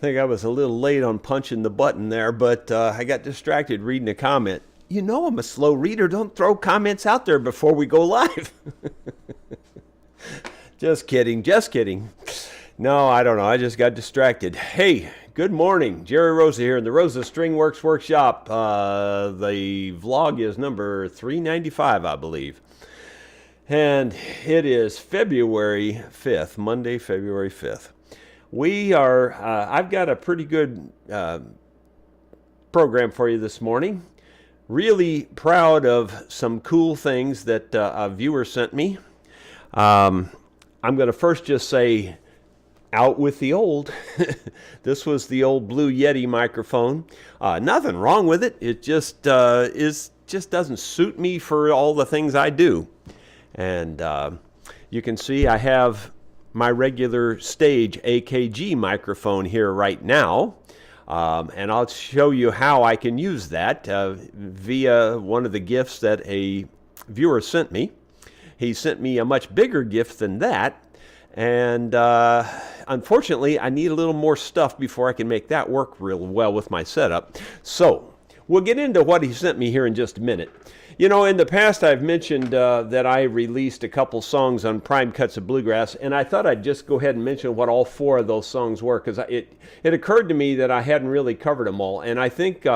think I was a little late on punching the button there, but I got distracted reading a comment. You know I'm a slow reader. Don't throw comments out there before we go live. Just kidding. Just kidding. No, I don't know. I just got distracted. Hey, good morning. Jerry Rosa here in the Rosa String Works Workshop. The vlog is number 395, I believe. And it is February 5th, Monday, February 5th. I've got a pretty good program for you this morning. Really proud of some cool things that a viewer sent me. I'm going to first just say, out with the old. This was the old Blue Yeti microphone. Nothing wrong with it. It just doesn't suit me for all the things I do. And you can see I have my regular stage AKG microphone here right now. And I'll show you how I can use that via one of the gifts that a viewer sent me. He sent me a much bigger gift than that. And unfortunately, I need a little more stuff before I can make that work real well with my setup. So we'll get into what he sent me here in just a minute. You know, in the past, I've mentioned that I released a couple songs on Prime Cuts of Bluegrass, and I thought I'd just go ahead and mention what all four of those songs were, because it occurred to me that I hadn't really covered them all. And I think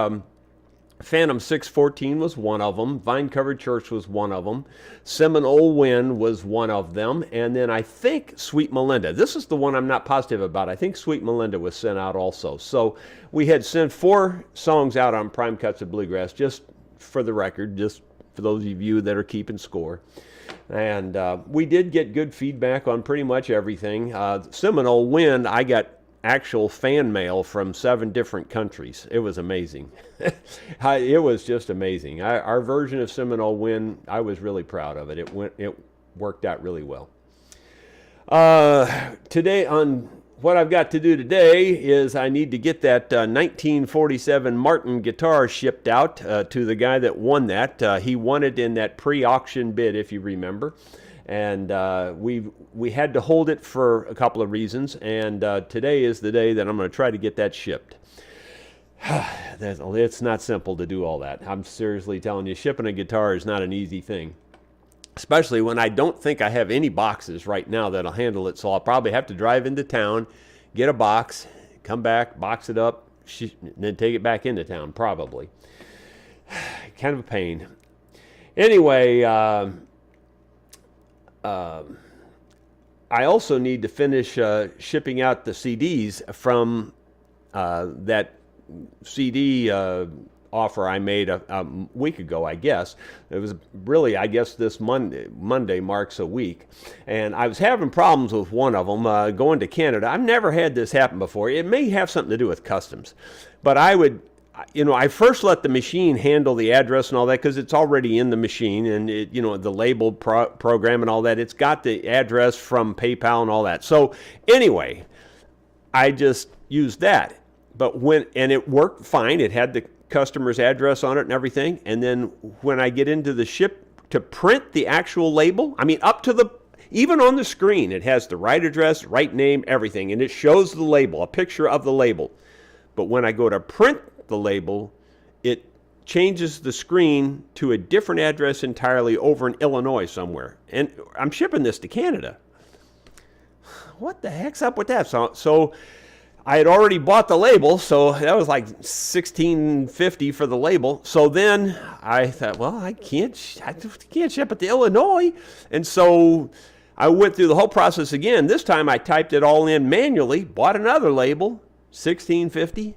Phantom 614 was one of them, Vine Covered Church was one of them, Seminole Wind was one of them, and then I think Sweet Melinda. This is the one I'm not positive about. I think Sweet Melinda was sent out also. So we had sent 4 songs out on Prime Cuts of Bluegrass, just for the record, just for those of you that are keeping score. And we did get good feedback on pretty much everything. Seminole Wind, I got actual fan mail from 7 different countries. It was amazing. It was just amazing. Our version of Seminole Wind, I was really proud of it. It worked out really well. Today, on what I've got to do today is I need to get that 1947 Martin guitar shipped out to the guy that won that. He won it in that pre-auction bid, if you remember. And we had to hold it for a couple of reasons, and today is the day that I'm going to try to get that shipped. It's not simple to do all that. I'm seriously telling you, shipping a guitar is not an easy thing, especially when I don't think I have any boxes right now that'll handle it, so I'll probably have to drive into town, get a box, come back, box it up, and then take it back into town, probably. Kind of a pain. Anyway, I also need to finish shipping out the CDs from that CD offer I made a week ago, I guess. It was really, I guess this Monday marks a week. And I was having problems with one of them going to Canada. I've never had this happen before. It may have something to do with customs. But I first let the machine handle the address and all that because it's already in the machine, and the label program and all that. It's got the address from PayPal and all that. So anyway, I just used that. And it worked fine. It had the customer's address on it and everything. And then when I get into the ship to print the actual label, even on the screen, it has the right address, right name, everything, and it shows the label, a picture of the label. But when I go to print the label, it changes the screen to a different address entirely over in Illinois somewhere. And I'm shipping this to Canada. What the heck's up with that? So I had already bought the label, so that was like $16.50 for the label. So then I thought, well, I can't ship it to Illinois. And so I went through the whole process again. This time I typed it all in manually, bought another label, $16.50.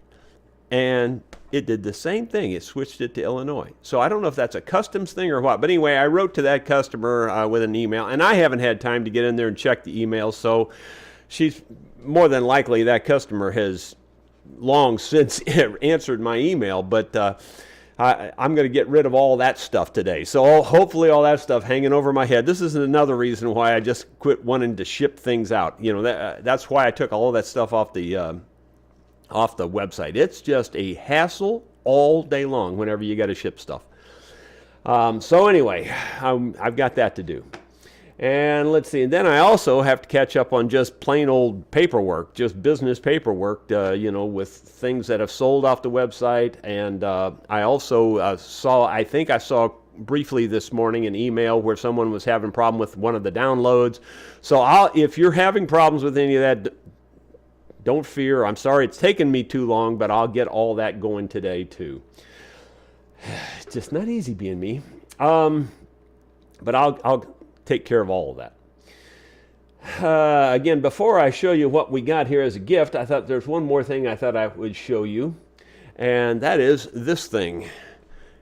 And it did the same thing. It switched it to Illinois. So I don't know if that's a customs thing or what. But anyway, I wrote to that customer with an email. And I haven't had time to get in there and check the email. So she's more than likely, that customer has long since answered my email. But I'm going to get rid of all that stuff today. So hopefully all that stuff hanging over my head. This is another reason why I just quit wanting to ship things out. That's why I took all of that stuff off the website. It's just a hassle all day long whenever you got to ship stuff. So anyway, I've got that to do. And let's see, and then I also have to catch up on just plain old paperwork, just business paperwork, with things that have sold off the website. And I also I think I saw briefly this morning an email where someone was having a problem with one of the downloads. So if you're having problems with any of that, don't fear. I'm sorry it's taken me too long, but I'll get all that going today too. It's just not easy being me. But I'll take care of all of that. Again, before I show you what we got here as a gift, I thought there's one more thing I thought I would show you, and that is this thing.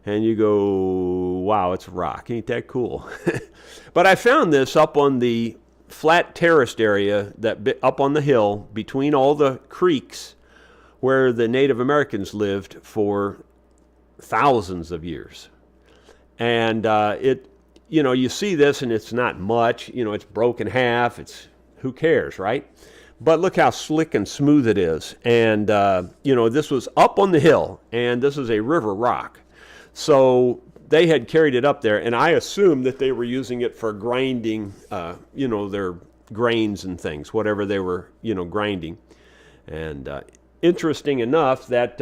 And you go, wow, it's rock. Ain't that cool? But I found this up on the flat terraced area up on the hill between all the creeks where the Native Americans lived for thousands of years. And you see this and it's not much, it's broken half, who cares, right? But look how slick and smooth it is. And, this was up on the hill, and this is a river rock. So they had carried it up there, and I assumed that they were using it for grinding, their grains and things, whatever they were, grinding. And interesting enough that,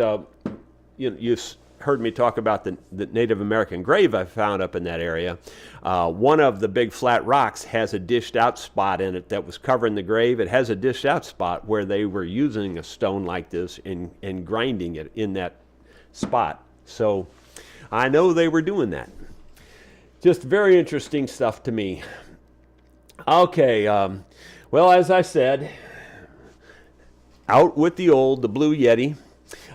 you've heard me talk about the Native American grave I found up in that area. One of the big flat rocks has a dished out spot in it that was covering the grave. It has a dished out spot where they were using a stone like this and grinding it in that spot. So I know they were doing that. Just very interesting stuff to me. Okay, well, as I said, out with the Blue Yeti.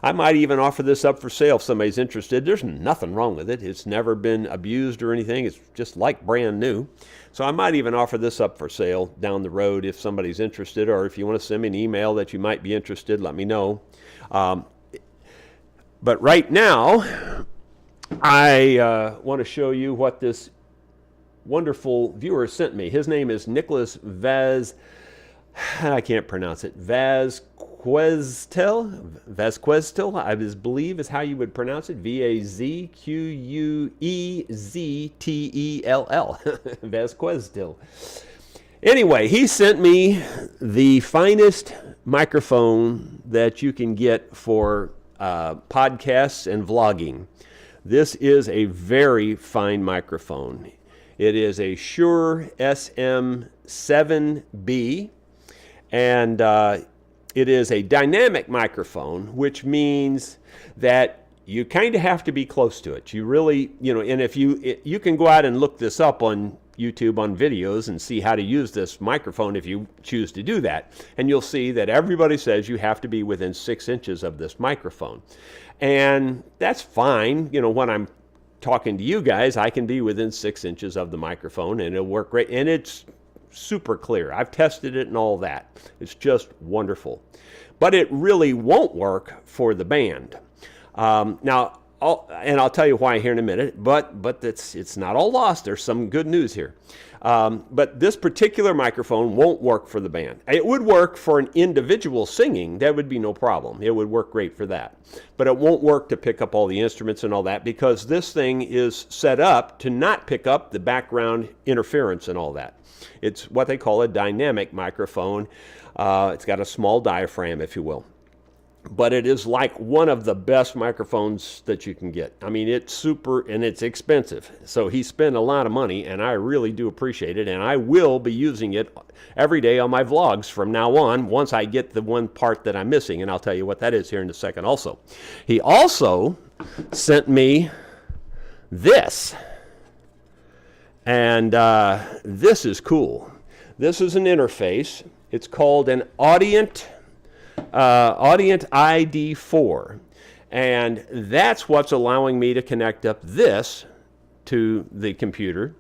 I might even offer this up for sale if somebody's interested. There's nothing wrong with it. It's never been abused or anything. It's just like brand new. So I might even offer this up for sale down the road if somebody's interested, or if you want to send me an email that you might be interested, let me know. But right now, I want to show you what this wonderful viewer sent me. His name is Nicholas Vaz. I can't pronounce it. Vazqueztel, I believe is how you would pronounce it. Vazqueztell. Vazqueztel. Anyway, he sent me the finest microphone that you can get for podcasts and vlogging. This is a very fine microphone. It is a Shure SM7B, and it is a dynamic microphone, which means that you kind of have to be close to it. You really, and if you can go out and look this up on YouTube on videos and see how to use this microphone if you choose to do that. And you'll see that everybody says you have to be within 6 inches of this microphone. And that's fine. When I'm talking to you guys, I can be within 6 inches of the microphone and it'll work great. And it's super clear. I've tested it and all that. It's just wonderful. But it really won't work for the band. Now, I'll tell you why here in a minute, but it's not all lost. There's some good news here. But this particular microphone won't work for the band. It would work for an individual singing. That would be no problem. It would work great for that. But it won't work to pick up all the instruments and all that, because this thing is set up to not pick up the background interference and all that. It's what they call a dynamic microphone. It's got a small diaphragm, if you will. But it is like one of the best microphones that you can get. I mean, it's super and it's expensive. So he spent a lot of money, and I really do appreciate it. And I will be using it every day on my vlogs from now on, once I get the one part that I'm missing. And I'll tell you what that is here in a second also. He also sent me this. And this is cool. This is an interface. It's called an Audient ID4, and that's what's allowing me to connect up this to the computer,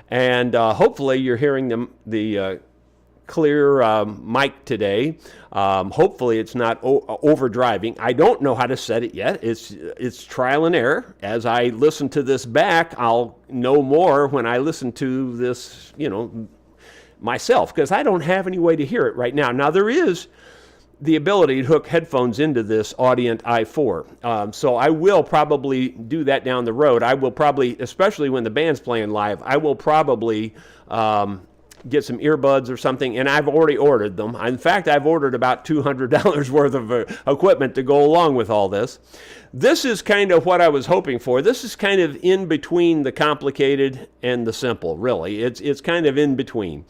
and hopefully you're hearing the clear mic today. Hopefully it's not overdriving. I don't know how to set it yet. It's trial and error. As I listen to this back, I'll know more when I listen to this, myself, because I don't have any way to hear it right now. Now there is the ability to hook headphones into this Audient i4. So I will probably do that down the road. I will probably, especially when the band's playing live, I will probably get some earbuds or something, and I've already ordered them. In fact, I've ordered about $200 worth of equipment to go along with all this. This is kind of what I was hoping for. This is kind of in between the complicated and the simple, really. It's kind of in between.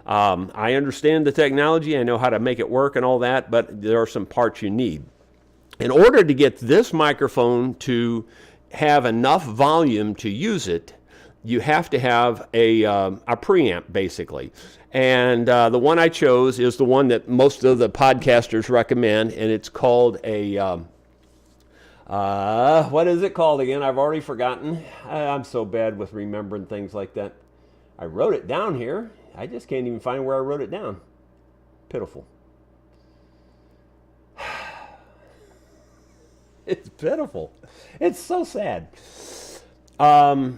I understand the technology, I know how to make it work and all that, but there are some parts you need. In order to get this microphone to have enough volume to use it, you have to have a preamp, basically. And the one I chose is the one that most of the podcasters recommend, and it's called a, what is it called again? I've already forgotten. I'm so bad with remembering things like that. I wrote it down here. I just can't even find where I wrote it down. Pitiful. It's pitiful. It's so sad. I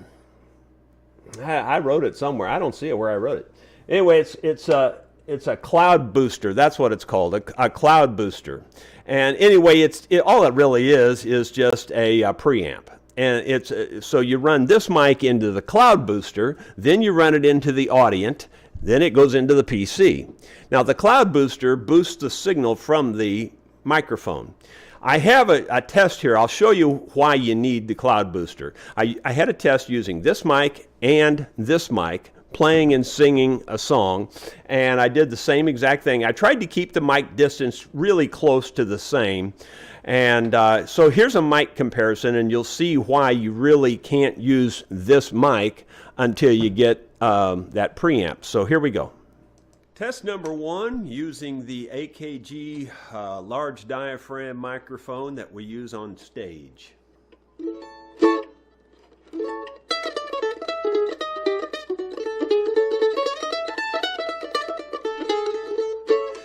wrote it somewhere. I don't see it where I wrote it. Anyway, it's a cloud booster. That's what it's called, a cloud booster. And anyway, all it really is just a preamp. And so you run this mic into the cloud booster, then you run it into the Audient, then it goes into the PC. Now the cloud booster boosts the signal from the microphone. I have a test here. I'll show you why you need the cloud booster. I had a test using this mic and this mic, playing and singing a song, and I did the same exact thing. I tried to keep the mic distance really close to the same. And so here's a mic comparison, and you'll see why you really can't use this mic until you get that preamp. So here we go. Test number 1, using the AKG large diaphragm microphone that we use on stage. You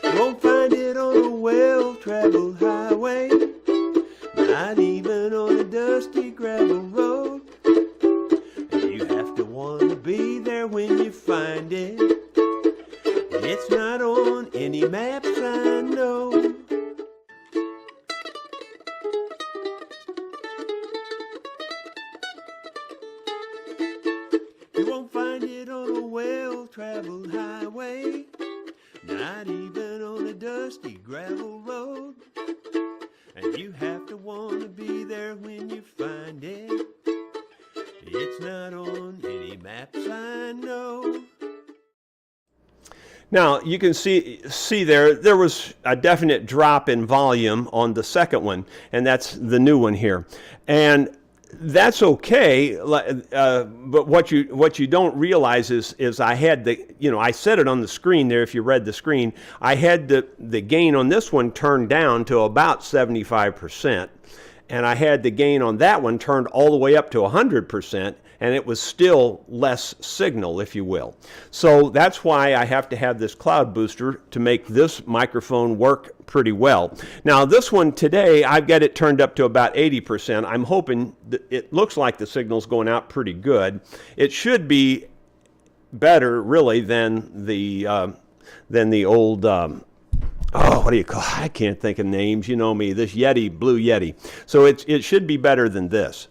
won't find it on a well-traveled highway, not even on a dusty gravel road. And you have to want to be there when you find it. It's not on any maps I know. You won't find it on a well-traveled highway, not even on a dusty gravel road. And you have to want to be there when you find it. It's not on any maps I know. Now, you can see there was a definite drop in volume on the second one, and that's the new one here. And that's okay, but what you don't realize is I had I said it on the screen there if you read the screen. I had the gain on this one turned down to about 75%, and I had the gain on that one turned all the way up to 100%, and it was still less signal, if you will. So that's why I have to have this cloud booster to make this microphone work pretty well. Now this one today, I've got it turned up to about 80%. I'm hoping that it looks like the signal's going out pretty good. It should be better, really, than the old what do you call it? I can't think of names. You know me, this Yeti, Blue Yeti. So it should be better than this.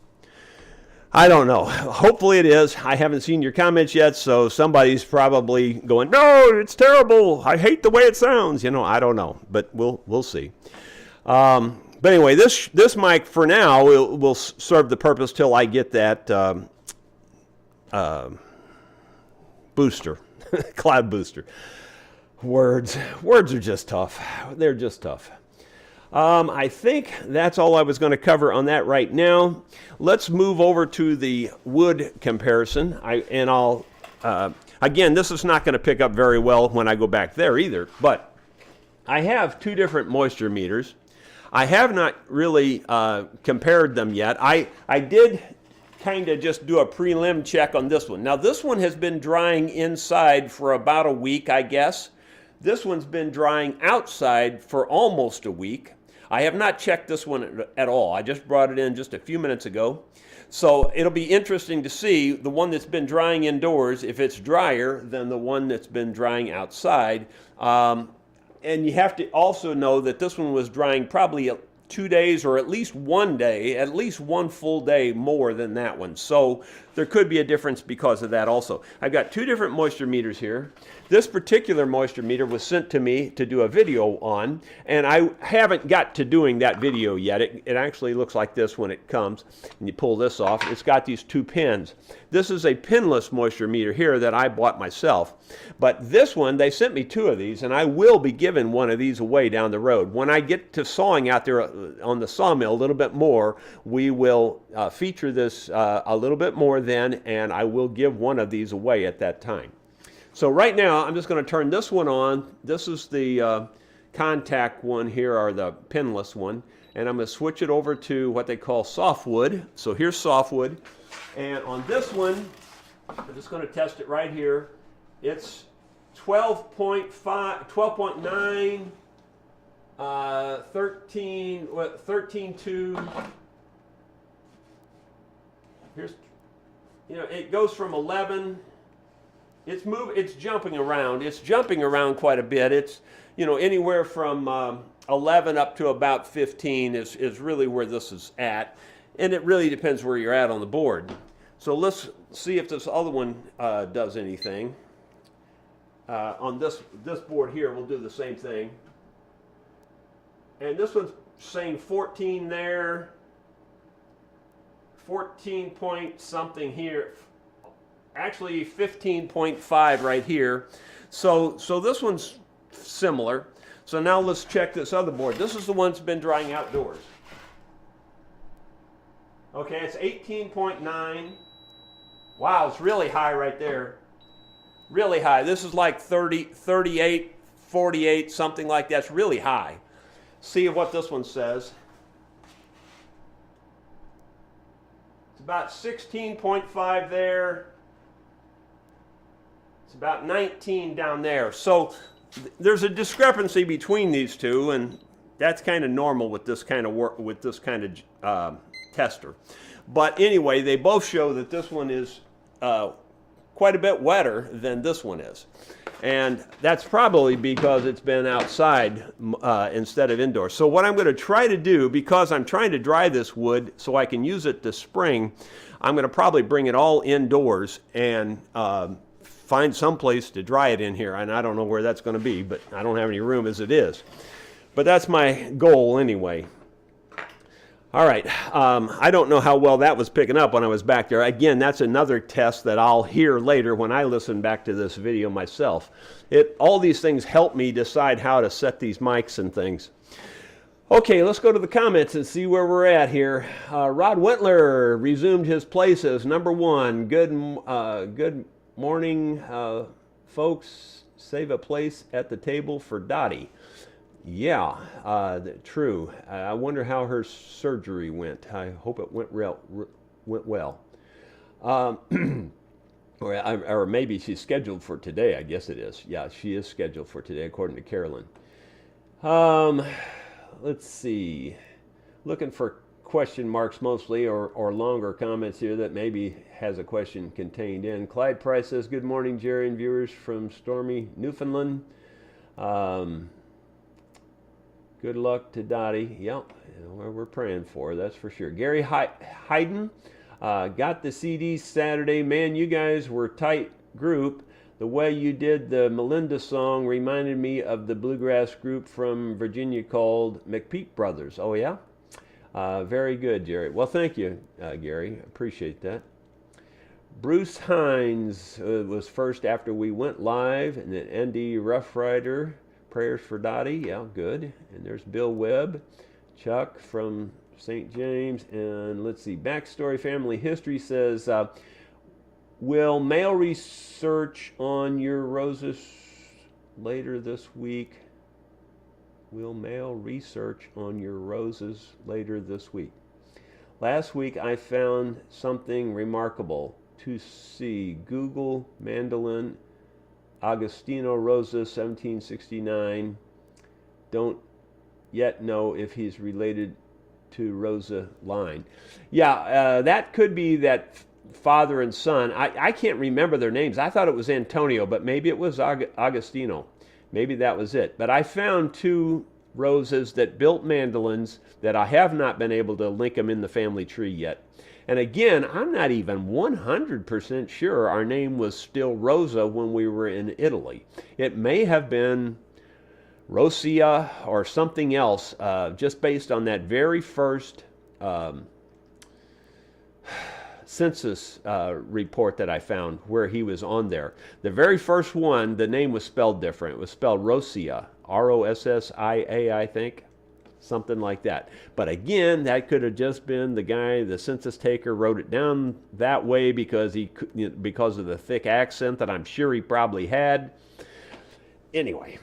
I don't know. Hopefully it is. I haven't seen your comments yet, so somebody's probably going, no, it's terrible. I hate the way it sounds. I don't know, but we'll see. But anyway, this mic for now will serve the purpose till I get that booster, cloud booster. Words are just tough. They're just tough. I think that's all I was going to cover on that right now. Let's move over to the wood comparison. Again, this is not going to pick up very well when I go back there either, but I have two different moisture meters. I have not really compared them yet. I did kind of just do a prelim check on this one. Now this one has been drying inside for about a week, I guess. This one's been drying outside for almost a week. I have not checked this one at all. I just brought it in just a few minutes ago. So it'll be interesting to see the one that's been drying indoors, if it's drier than the one that's been drying outside. And you have to also know that this one was drying probably 2 days or at least 1 day, at least 1 full day more than that one. So there could be a difference because of that also. I've got 2 different moisture meters here. This particular moisture meter was sent to me to do a video on, and I haven't got to doing that video yet. It actually looks like this when it comes, and you pull this off. It's got these 2 pins. This is a pinless moisture meter here that I bought myself. But this one, they sent me 2 of these, and I will be giving one of these away down the road. When I get to sawing out there on the sawmill a little bit more, we will feature this a little bit more then, and I will give one of these away at that time. So right now, I'm just going to turn this one on. This is the contact one here, or the pinless one. And I'm going to switch it over to what they call softwood. So here's softwood. And on this one, I'm just going to test it right here. It's 12.5, 12.9, 13.2. Here's, it goes from 11. It's jumping around. It's jumping around quite a bit. It's, anywhere from 11 up to about 15 is really where this is at. And it really depends where you're at on the board. So let's see if this other one does anything. On this board here, we'll do the same thing. And this one's saying 14 there, 14 point something here. Actually 15.5 right here. So this one's similar. So now let's check this other board. This is the one that's been drying outdoors. Okay, it's 18.9. Wow, it's really high right there. Really high. This is like 30, 38, 48, something like that. It's really high. See what this one says. It's about 16.5 there. It's about 19 down there. So there's a discrepancy between these two, and that's kind of normal with this kind of work, with this kind of tester. But anyway, they both show that this one is quite a bit wetter than this one is. And that's probably because it's been outside instead of indoors. So what I'm going to try to do, because I'm trying to dry this wood so I can use it this spring, I'm going to probably bring it all indoors and find some place to dry it in here. And I don't know where that's going to be, but I don't have any room as it is. But that's my goal anyway. All right, I don't know how well that was picking up when I was back there. Again, that's another test that I'll hear later when I listen back to this video myself. All these things help me decide how to set these mics and things. Okay, let's go to the comments and see where we're at here. Rod Wentler resumed his place as #1. Good morning, folks. Save a place at the table for Dottie. Yeah, true. I wonder how her surgery went. I hope it went well. Or maybe she's scheduled for today. I guess it is. Yeah, she is scheduled for today, according to Carolyn. Let's see. Looking for question marks mostly, or longer comments here that maybe has a question contained in. Clyde Price says, "Good morning, Jerry and viewers from stormy Newfoundland. Good luck to Dottie." Yep, we're praying for her, that's for sure. Gary Hayden, got the CDs Saturday. Man, you guys were a tight group. The way you did the Melinda song reminded me of the bluegrass group from Virginia called McPeak Brothers. Oh, yeah? Very good, Jerry. Well, thank you, Gary. Appreciate that. Bruce Hines was first after we went live, and then Andy Roughrider. Prayers for Dottie, yeah, good. And there's Bill Webb, Chuck from St. James, and let's see, Backstory Family History says, will mail research on your roses later this week? Will mail research on your roses later this week? Last week I found something remarkable to see. Google mandolin Agostino Rosa, 1769. Don't yet know if he's related to Rosa line. Yeah, that could be that father and son. I can't remember their names. I thought it was Antonio, but maybe it was Agostino. Maybe that was it. But I found two Rosas that built mandolins that I have not been able to link them in the family tree yet. And again, I'm not even 100% sure our name was still Rosa when we were in Italy. It may have been Rosia or something else, just based on that very first census report that I found where he was on there. The very first one, the name was spelled different. It was spelled Rosia, Rossia, I think, something like that. But again, that could have just been the guy, the census taker, wrote it down that way because because of the thick accent that I'm sure he probably had. Anyway.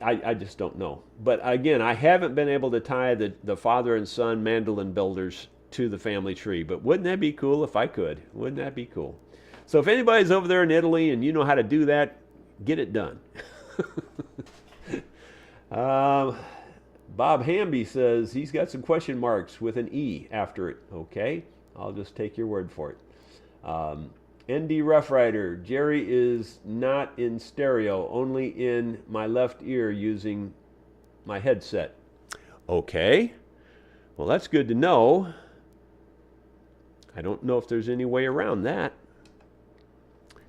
I just don't know. But again, I haven't been able to tie the father and son mandolin builders to the family tree. But wouldn't that be cool if I could? Wouldn't that be cool? So if anybody's over there in Italy and you know how to do that, get it done. Bob Hamby says he's got some question marks with an E after it. Okay, I'll just take your word for it. ND Rough Rider, Jerry is not in stereo, only in my left ear using my headset. Okay, well that's good to know. I don't know if there's any way around that.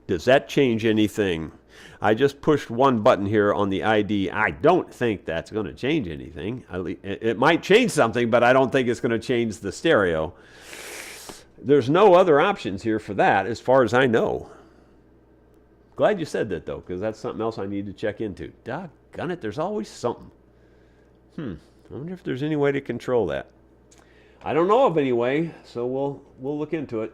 Does that change anything? I just pushed one button here on the ID. I don't think that's going to change anything. It might change something, but I don't think it's going to change the stereo. There's no other options here for that as far as I know. Glad you said that though, because that's something else I need to check into. Doggone it, there's always something. I wonder if there's any way to control that. I don't know of any way, so we'll look into it.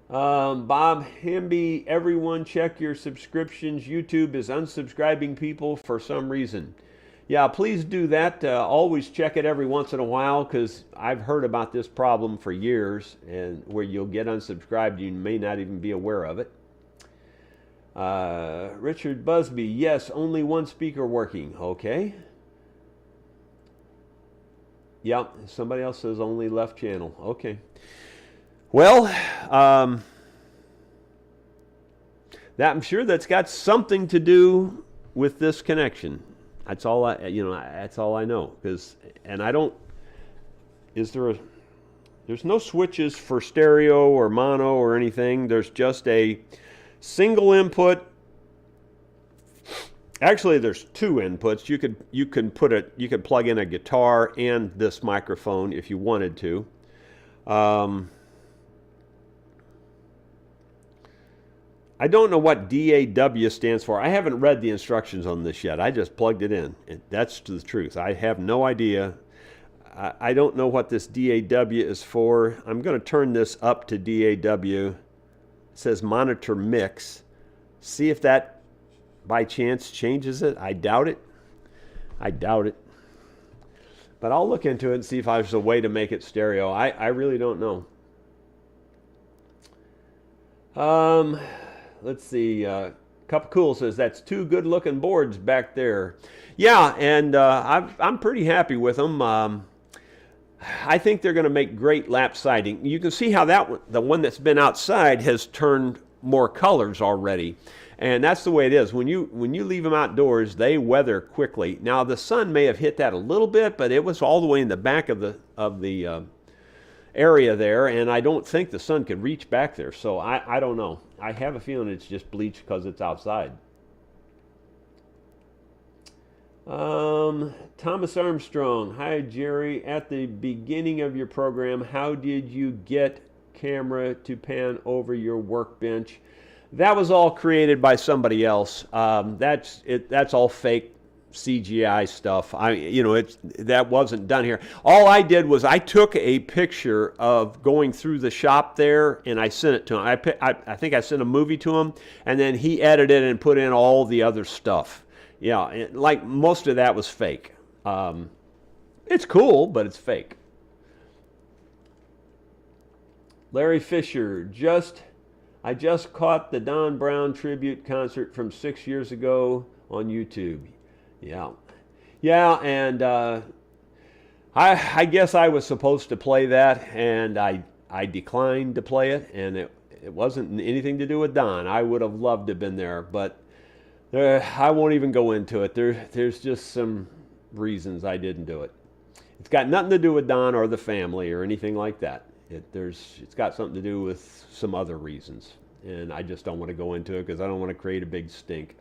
Bob Hamby, everyone check your subscriptions. YouTube is unsubscribing people for some reason. Yeah, please do that. Always check it every once in a while because I've heard about this problem for years and where you'll get unsubscribed, you may not even be aware of it. Richard Busby, yes, only one speaker working. Okay. Yep, somebody else says only left channel. Okay. Well, I'm sure that's got something to do with this connection. That's all that's all I know. There's no switches for stereo or mono or anything. There's just a single input. Actually, there's two inputs. You could plug in a guitar and this microphone if you wanted to. I don't know what DAW stands for. I haven't read the instructions on this yet. I just plugged it in. That's the truth. I have no idea. I don't know what this DAW is for. I'm going to turn this up to DAW. It says monitor mix. See if that by chance changes it. I doubt it. I doubt it. But I'll look into it and see if there's a way to make it stereo. I really don't know. Let's see. Cup of Cool says that's two good-looking boards back there. Yeah, and I'm pretty happy with them. I think they're going to make great lap siding. You can see how the one that's been outside has turned more colors already, and that's the way it is. When you leave them outdoors, they weather quickly. Now the sun may have hit that a little bit, but it was all the way in the back of the area there, and I don't think the sun could reach back there. So I don't know. I have a feeling it's just bleached because it's outside. Thomas Armstrong, hi Jerry. At the beginning of your program, how did you get camera to pan over your workbench? That was all created by somebody else. That's all fake CGI stuff. That wasn't done here. All I did was I took a picture of going through the shop there and I sent it to him. I think I sent a movie to him, and then he edited and put in all the other stuff. Yeah, like most of that was fake. It's cool, but it's fake. Larry Fisher, I just caught the Don Brown tribute concert from 6 years ago on YouTube. Yeah, and I guess I was supposed to play that, and I declined to play it, and it wasn't anything to do with Don. I would have loved to have been there, but I won't even go into it. There's just some reasons I didn't do it. It's got nothing to do with Don or the family or anything like that. It's got something to do with some other reasons, and I just don't want to go into it because I don't want to create a big stink.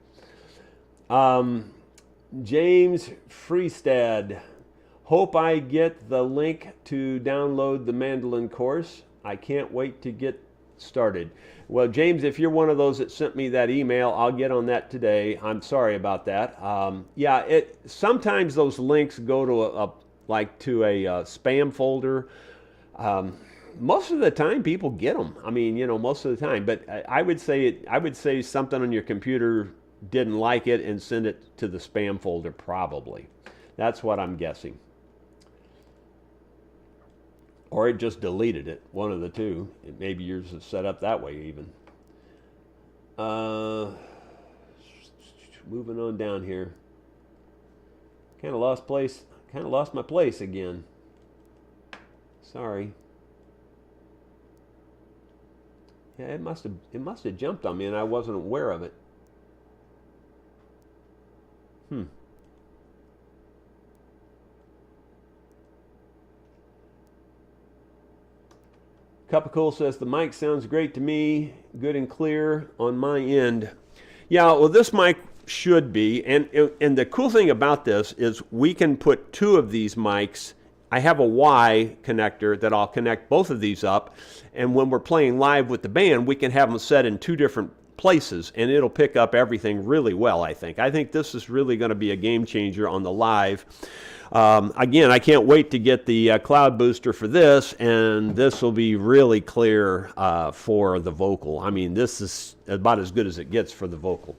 James Freestad, hope I get the link to download the mandolin course. I can't wait to get started. Well, James, if you're one of those that sent me that email, I'll get on that today. I'm sorry about that. Yeah, sometimes those links go to a spam folder. Most of the time, people get them. I mean, most of the time. But I would say something on your computer didn't like it and send it to the spam folder. Probably, that's what I'm guessing. Or it just deleted it, one of the two. Maybe yours is set up that way even. Moving on down here. Kind of lost my place again. Sorry. Yeah, it must have jumped on me and I wasn't aware of it. Cup of Cool says, the mic sounds great to me, good and clear on my end. Yeah, well, this mic should be, and the cool thing about this is we can put two of these mics. I have a Y connector that I'll connect both of these up, and when we're playing live with the band, we can have them set in two different places, and it'll pick up everything really well, I think. I think this is really going to be a game changer on the live. Again, I can't wait to get the cloud booster for this, and this will be really clear for the vocal. I mean, this is about as good as it gets for the vocal.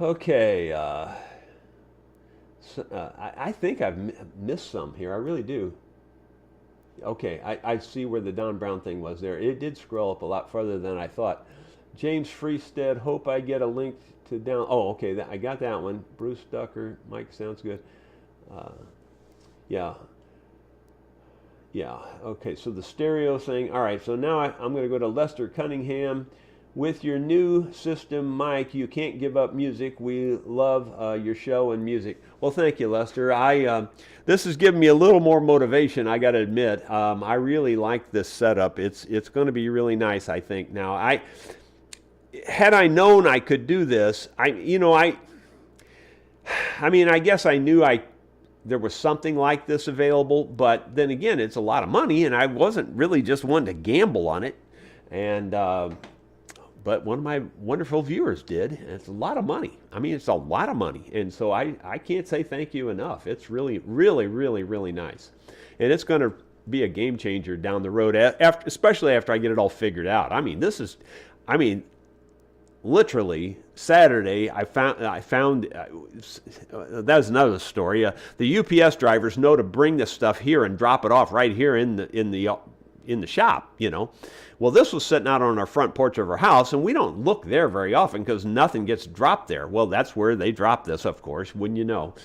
Okay, I think I've missed some here. I really do. Okay, I see where the Don Brown thing was there. It did scroll up a lot further than I thought. James Freestead, hope I get a link to down. Oh, okay, I got that one. Bruce Ducker, Mike sounds good. Yeah. Okay, so the stereo thing. All right, so now I'm going to go to Lester Cunningham. With your new system, Mike, you can't give up music. We love your show and music. Well, thank you, Lester. This has given me a little more motivation, I got to admit. I really like this setup. It's going to be really nice, I think. Now, had I known I could do this, I guess I knew there was something like this available, but then again, it's a lot of money, and I wasn't really just one to gamble on it. And but one of my wonderful viewers did, and it's a lot of money. I mean, it's a lot of money, and so I can't say thank you enough. It's really, really, really, really nice, and it's going to be a game changer down the road, especially after I get it all figured out. I mean, literally Saturday, I found that's another story. The UPS drivers know to bring this stuff here and drop it off right here in the shop, Well, this was sitting out on our front porch of our house, and we don't look there very often because nothing gets dropped there. Well, that's where they drop this, of course, wouldn't you know?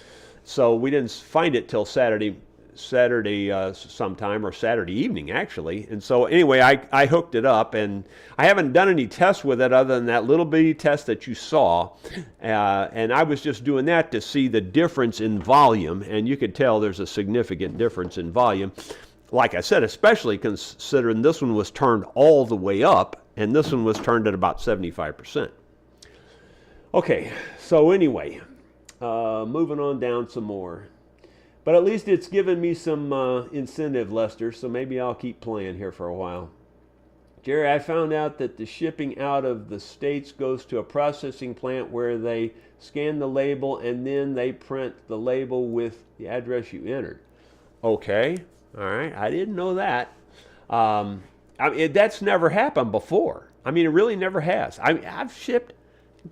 So we didn't find it till Saturday sometime, or Saturday evening, actually. And so anyway, I hooked it up, and I haven't done any tests with it other than that little bitty test that you saw. And I was just doing that to see the difference in volume, and you could tell there's a significant difference in volume. Like I said, especially considering this one was turned all the way up, and this one was turned at about 75%. Okay, so anyway, moving on down some more. But at least it's given me some incentive, Lester, so maybe I'll keep playing here for a while. Jerry, I found out that the shipping out of the States goes to a processing plant where they scan the label and then they print the label with the address you entered. Okay. All right, I didn't know that. That's never happened before. I mean, it really never has. I've shipped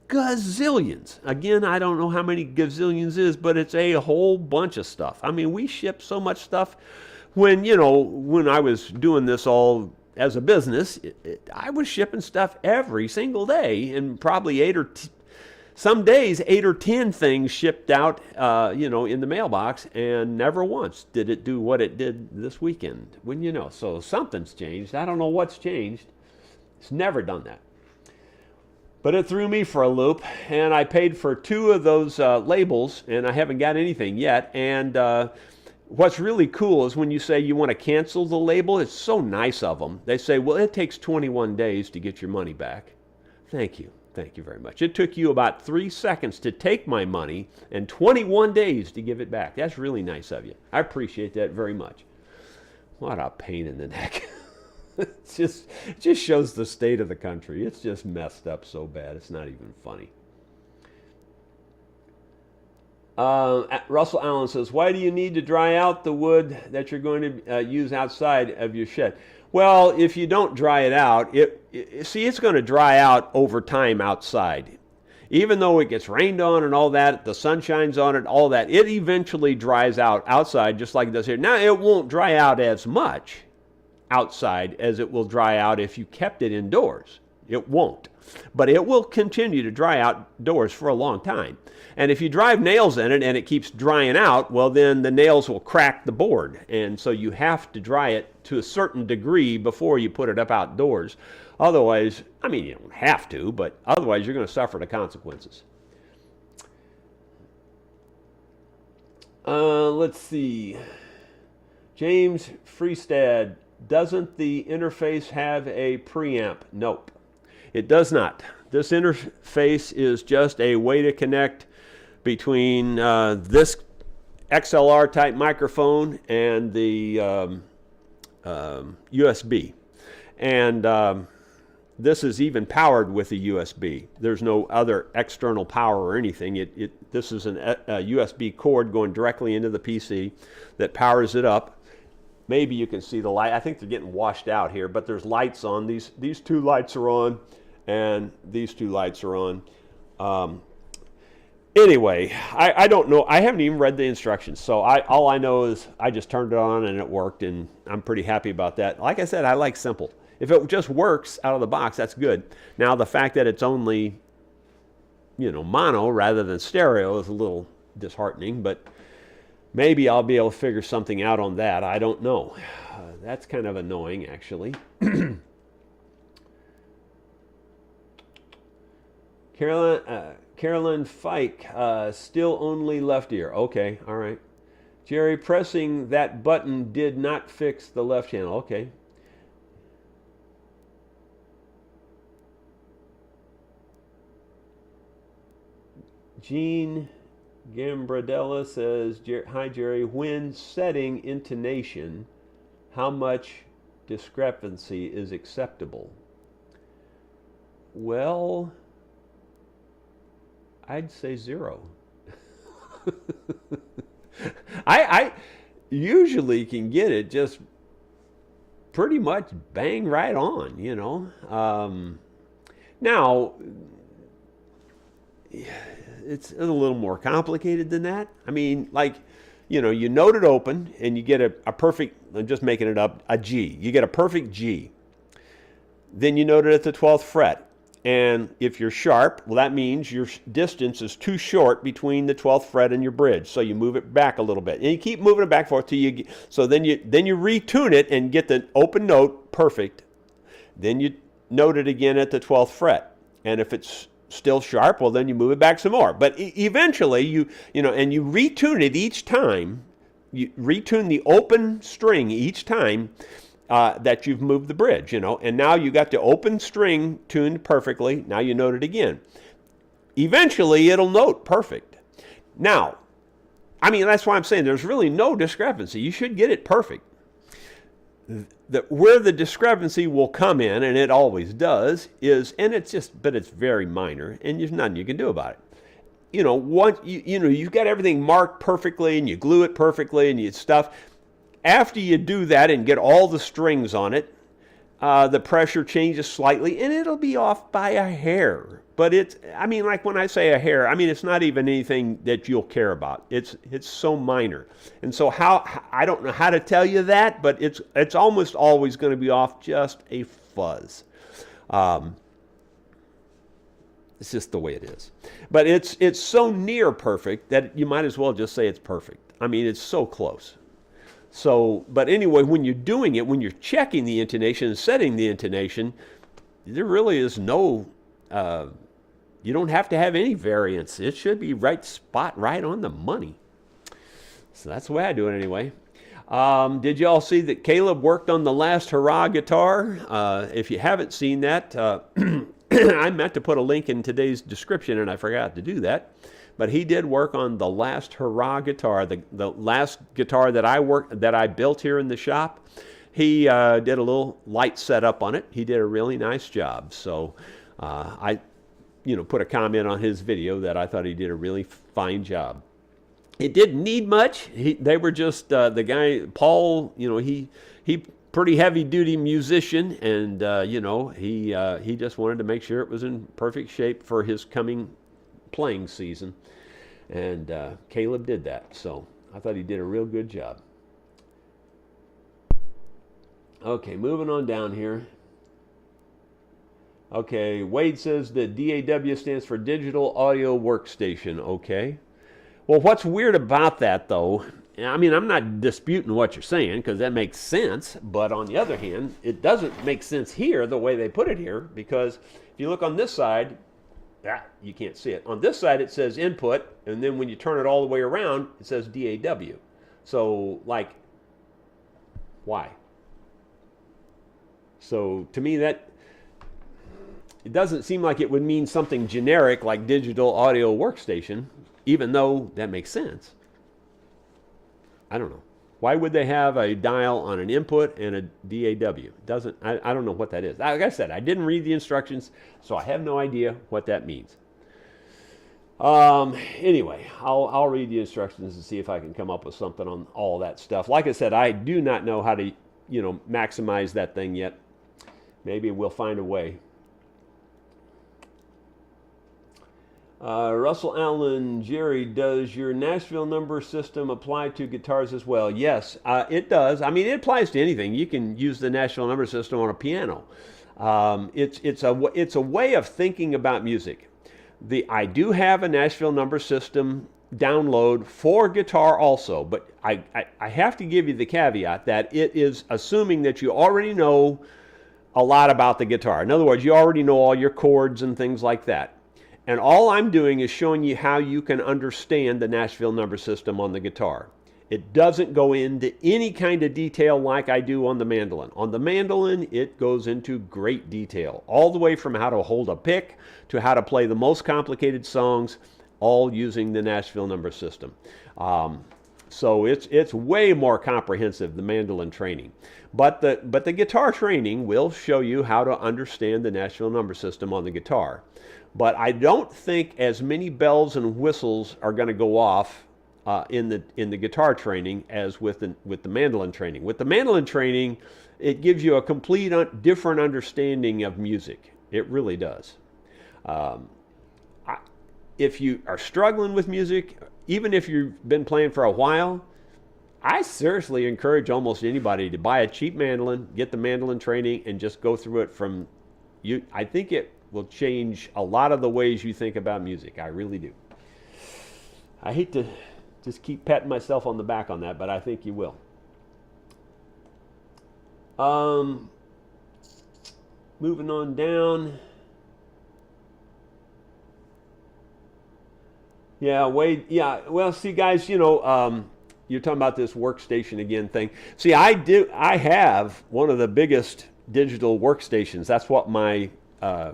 gazillions. Again, I don't know how many gazillions is, but it's a whole bunch of stuff. I mean, we ship so much stuff. When I was doing this all as a business, I was shipping stuff every single day, and probably some days 8 or 10 things shipped out, in the mailbox, and never once did it do what it did this weekend. Wouldn't you know? So something's changed. I don't know what's changed. It's never done that. But it threw me for a loop, and I paid for 2 of those labels, and I haven't got anything yet. And what's really cool is when you say you want to cancel the label, it's so nice of them. They say, well, it takes 21 days to get your money back. Thank you. Thank you very much. It took you about 3 seconds to take my money and 21 days to give it back. That's really nice of you. I appreciate that very much. What a pain in the neck. It just shows the state of the country. It's just messed up so bad. It's not even funny. Russell Allen says, why do you need to dry out the wood that you're going to use outside of your shed? Well, if you don't dry it out, it's going to dry out over time outside. Even though it gets rained on and all that, the sun shines on it, all that, it eventually dries out outside just like it does here. Now, it won't dry out as much outside as it will dry out if you kept it indoors. It won't. But it will continue to dry outdoors for a long time. And if you drive nails in it and it keeps drying out, well, then the nails will crack the board. And so you have to dry it to a certain degree before you put it up outdoors. Otherwise, I mean, you don't have to, but otherwise you're going to suffer the consequences. Let's see. James Freestad, doesn't the interface have a preamp? Nope, it does not. This interface is just a way to connect between this XLR type microphone and the USB. And this is even powered with a USB. There's no other external power or anything. This is a USB cord going directly into the PC that powers it up. Maybe you can see the light. I think they're getting washed out here, but there's lights on. These 2 lights are on, and these 2 lights are on. Anyway, I don't know. I haven't even read the instructions, so all I know is I just turned it on and it worked, and I'm pretty happy about that. Like I said, I like simple. If it just works out of the box, that's good. Now, the fact that it's only, mono rather than stereo is a little disheartening, but maybe I'll be able to figure something out on that. I don't know. That's kind of annoying, actually. Carolyn Fike, still only left ear. Okay, all right. Jerry, pressing that button did not fix the left channel. Okay. Gene Gambradella says, hi Jerry, when setting intonation, how much discrepancy is acceptable? Well, I'd say 0. I usually can get it just pretty much bang right on, Now, it's a little more complicated than that. I mean, you note it open and you get a perfect, I'm just making it up, a G. You get a perfect G. Then you note it at the 12th fret. And if you're sharp, well, that means your distance is too short between the 12th fret and your bridge. So you move it back a little bit. And you keep moving it back and forth till you get, so then you retune it and get the open note perfect. Then you note it again at the 12th fret. And if it's still sharp, well, then you move it back some more. But eventually, you retune it each time. You retune the open string each time that you've moved the bridge, and now you got the open string tuned perfectly. Now you note it again. Eventually, it'll note perfect. Now, I mean, that's why I'm saying there's really no discrepancy. You should get it perfect. Where the discrepancy will come in, and it always does, but it's very minor, and there's nothing you can do about it. Once you've got everything marked perfectly, and you glue it perfectly, and you stuff. After you do that and get all the strings on it, the pressure changes slightly, and it'll be off by a hair. But like when I say a hair, I mean it's not even anything that you'll care about. It's so minor, and so I don't know how to tell you that, but it's almost always going to be off just a fuzz. It's just the way it is. But it's so near perfect that you might as well just say it's perfect. I mean, it's so close. So, but anyway, when you're doing it, when you're checking the intonation and setting the intonation, there really is no, you don't have to have any variance. It should be right on the money. So that's the way I do it anyway. Did you all see that Caleb worked on the last Hurrah guitar? If you haven't seen that, I meant to put a link in today's description and I forgot to do that. But he did work on the last Hurrah guitar, the last guitar that I built here in the shop. He did a little light setup on it. He did a really nice job. So I put a comment on his video that I thought he did a really fine job. It didn't need much. They were just the guy Paul. He pretty heavy duty musician, and he just wanted to make sure it was in perfect shape for his coming playing season, and Caleb did that. So I thought he did a real good job. Okay, moving on down here. Okay, Wade says that DAW stands for Digital Audio Workstation. Okay. Well, what's weird about that, though, I mean, I'm not disputing what you're saying because that makes sense, but on the other hand, it doesn't make sense here the way they put it here, because if you look on this side, you can't see it. On this side, it says input, and then when you turn it all the way around, it says DAW. So, like, why? So, to me, it doesn't seem like it would mean something generic like Digital Audio Workstation, even though that makes sense. I don't know. Why would they have a dial on an input and a DAW? I don't know what that is. Like I said, I didn't read the instructions, so I have no idea what that means. Anyway, I'll read the instructions and see if I can come up with something on all that stuff. Like I said, I do not know how to, maximize that thing yet. Maybe we'll find a way. Russell Allen, Jerry, does your Nashville number system apply to guitars as well? Yes, it does. I mean, it applies to anything. You can use the Nashville number system on a piano. It's a way of thinking about music. I do have a Nashville number system download for guitar also, but I have to give you the caveat that it is assuming that you already know a lot about the guitar. In other words, you already know all your chords and things like that. And all I'm doing is showing you how you can understand the Nashville number system on the guitar. It doesn't go into any kind of detail like I do on the mandolin. On the mandolin, it goes into great detail, all the way from how to hold a pick to how to play the most complicated songs, all using the Nashville number system. So it's way more comprehensive, the mandolin training. But the guitar training will show you how to understand the Nashville number system on the guitar. But I don't think as many bells and whistles are going to go off in the guitar training as with the mandolin training. With the mandolin training, it gives you a complete different understanding of music. It really does. If you are struggling with music, even if you've been playing for a while, I seriously encourage almost anybody to buy a cheap mandolin, get the mandolin training, and just go through it from you. I think it will change a lot of the ways you think about music. I really do. I hate to just keep patting myself on the back on that, but I think you will. Moving on down. Yeah, Wade. Yeah, well, see, guys, you're talking about this workstation again thing. See, I have one of the biggest digital workstations. That's what my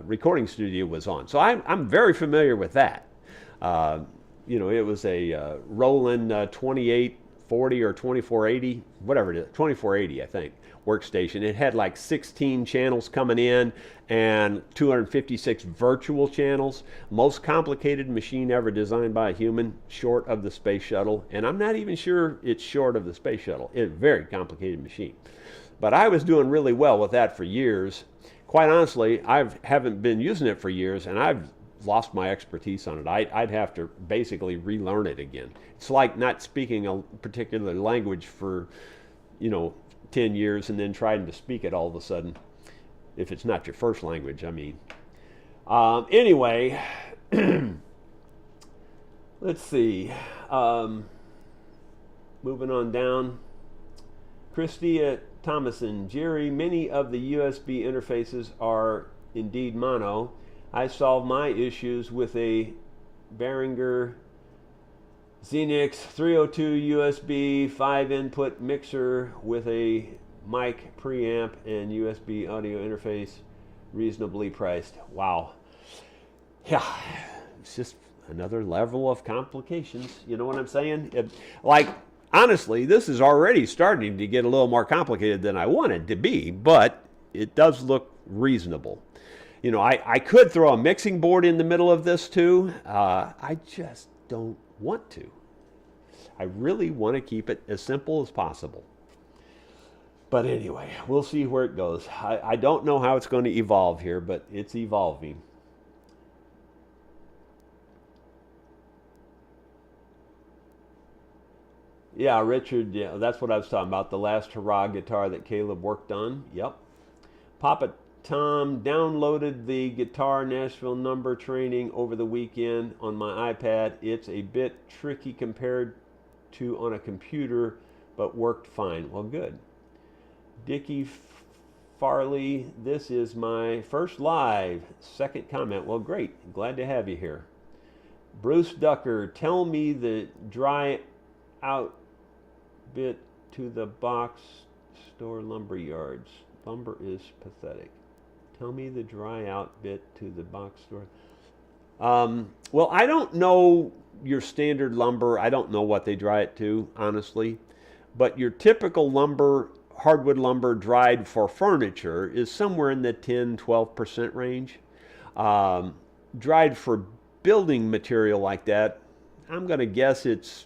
recording studio was on. So I'm very familiar with that. It was a Roland 2840 or 2480, whatever it is, 2480, I think, workstation. It had like 16 channels coming in and 256 virtual channels. Most complicated machine ever designed by a human, short of the space shuttle. And I'm not even sure it's short of the space shuttle. It's a very complicated machine. But I was doing really well with that for years. Quite honestly, I haven't been using it for years, and I've lost my expertise on it. I'd have to basically relearn it again. It's like not speaking a particular language for, 10 years and then trying to speak it all of a sudden, if it's not your first language, I mean. Anyway, let's see. Moving on down. Christia Thomason, Jerry, many of the USB interfaces are indeed mono. I solved my issues with a Behringer Xenix 302 USB 5 input mixer with a mic preamp and USB audio interface, reasonably priced. Wow. Yeah, it's just another level of complications. You know what I'm saying? Like, honestly, this is already starting to get a little more complicated than I wanted to be, but it does look reasonable. You know, I could throw a mixing board in the middle of this too. I just don't want to. I really want to keep it as simple as possible. But anyway, we'll see where it goes. I don't know how it's going to evolve here, but it's evolving. Yeah, Richard, yeah, that's what I was talking about. The last Hurrah guitar that Caleb worked on. Yep. Papa Tom downloaded the guitar Nashville number training over the weekend on my iPad. It's a bit tricky compared to on a computer, but worked fine. Well, good. Dickie Farley, this is my first live. Second comment. Well, great. Glad to have you here. Bruce Ducker, tell me the dry out bit to the box store lumber yards. Lumber is pathetic. Tell me the dry out bit to the box store. Well, I don't know your standard lumber. I don't know what they dry it to, honestly. But your typical lumber, hardwood lumber dried for furniture is somewhere in the 10-12% range. Dried for building material like that, I'm going to guess it's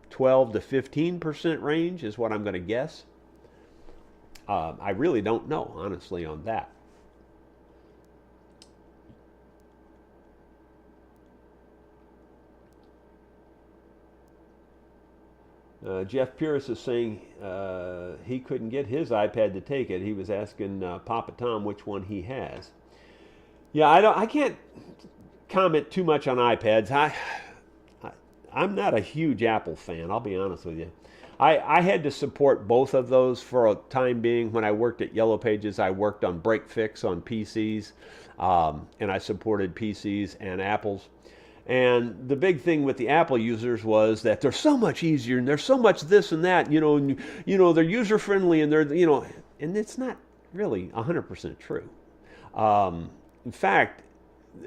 12 to 15% range is what I'm going to guess. I really don't know, honestly, on that. Jeff Pierce is saying he couldn't get his iPad to take it. He was asking Papa Tom which one he has. Yeah, I can't comment too much on iPads. I'm not a huge Apple fan, I'll be honest with you. I had to support both of those for a time being. When I worked at Yellow Pages, I worked on break fix on PCs, and I supported PCs and Apples. And the big thing with the Apple users was that they're so much easier, and there's so much this and that, they're user friendly, and and it's not really 100% true. In fact,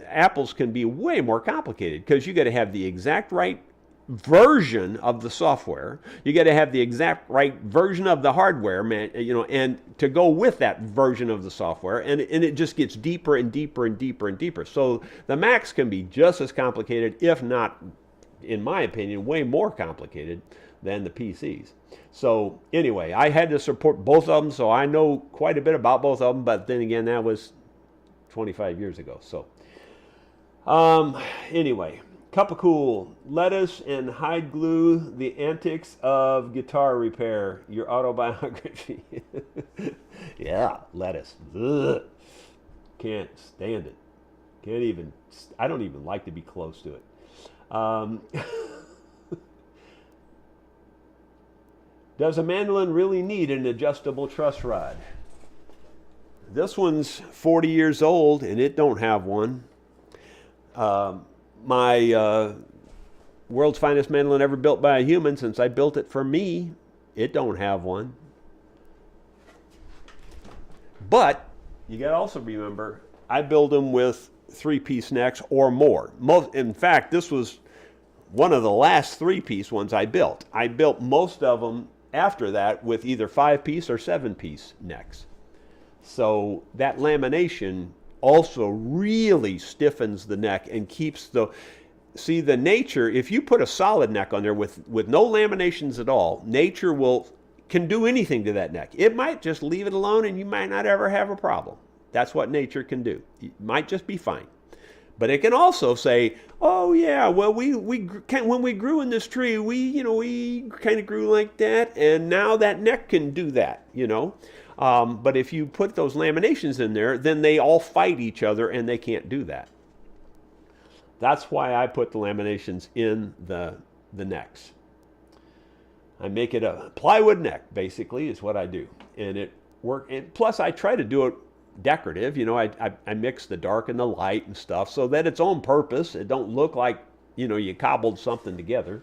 Apples can be way more complicated because you got to have the exact right version of the software. You got to have the exact right version of the hardware, and to go with that version of the software, and it just gets deeper and deeper and deeper and deeper. So the Macs can be just as complicated, if not, in my opinion, way more complicated than the PCs. So anyway, I had to support both of them, so I know quite a bit about both of them, but then again, that was 25 years ago. So anyway, Cup of Cool, lettuce and hide glue, the antics of guitar repair, your autobiography. Yeah, lettuce. Ugh. Can't stand it. I don't even like to be close to it. Does a mandolin really need an adjustable truss rod? This one's 40 years old and it don't have one. My world's finest mandolin ever built by a human, since I built it for me, it don't have one. But you got to also remember, I build them with 3-piece necks or more. In fact, this was one of the last 3-piece ones I built. I built most of them after that with either 5-piece or 7-piece necks. So that lamination also really stiffens the neck and keeps the nature. If you put a solid neck on there with no laminations at all, nature can do anything to that neck. It might just leave it alone and you might not ever have a problem. That's what nature can do. It might just be fine. But it can also say, oh yeah, well when we grew in this tree, we kind of grew like that, and now that neck can do that, But if you put those laminations in there, then they all fight each other, and they can't do that. That's why I put the laminations in the necks. I make it a plywood neck, basically, is what I do. And it works. And plus, I try to do it decorative. You know, I mix the dark and the light and stuff so that it's on purpose. It don't look like, you know, you cobbled something together.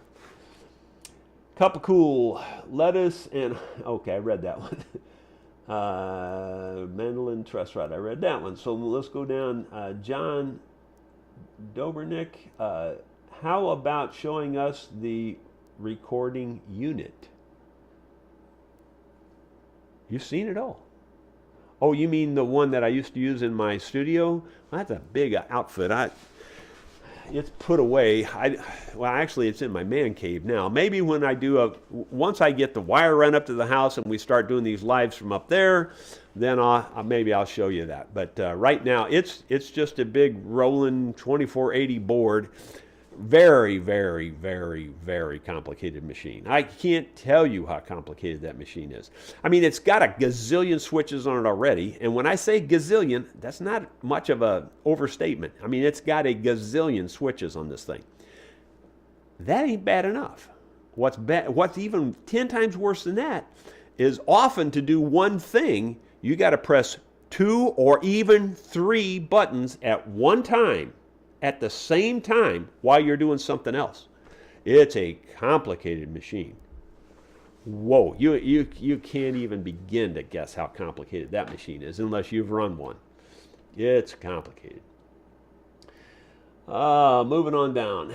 Cup of cool lettuce and, okay, I read that one. Mandolin truss rod, I read that one. So let's go down. John Dobrnick, how about showing us the recording unit? You've seen it all. Oh, you mean the one that I used to use in my studio? Well, that's a big outfit. It's put away. Well, actually, it's in my man cave now. Maybe when I do once I get the wire run up to the house and we start doing these lives from up there, then maybe I'll show you that. But right now, it's just a big rolling 2480 board. Very, very, very, very complicated machine. I can't tell you how complicated that machine is. I mean, it's got a gazillion switches on it already. And when I say gazillion, that's not much of a overstatement. I mean, it's got a gazillion switches on this thing. That ain't bad enough. What's even 10 times worse than that is often to do one thing, you got to press 2 or even 3 buttons at one time, at the same time, while you're doing something else. It's a complicated machine. Whoa, you can't even begin to guess how complicated that machine is unless you've run one. It's complicated. Moving on down.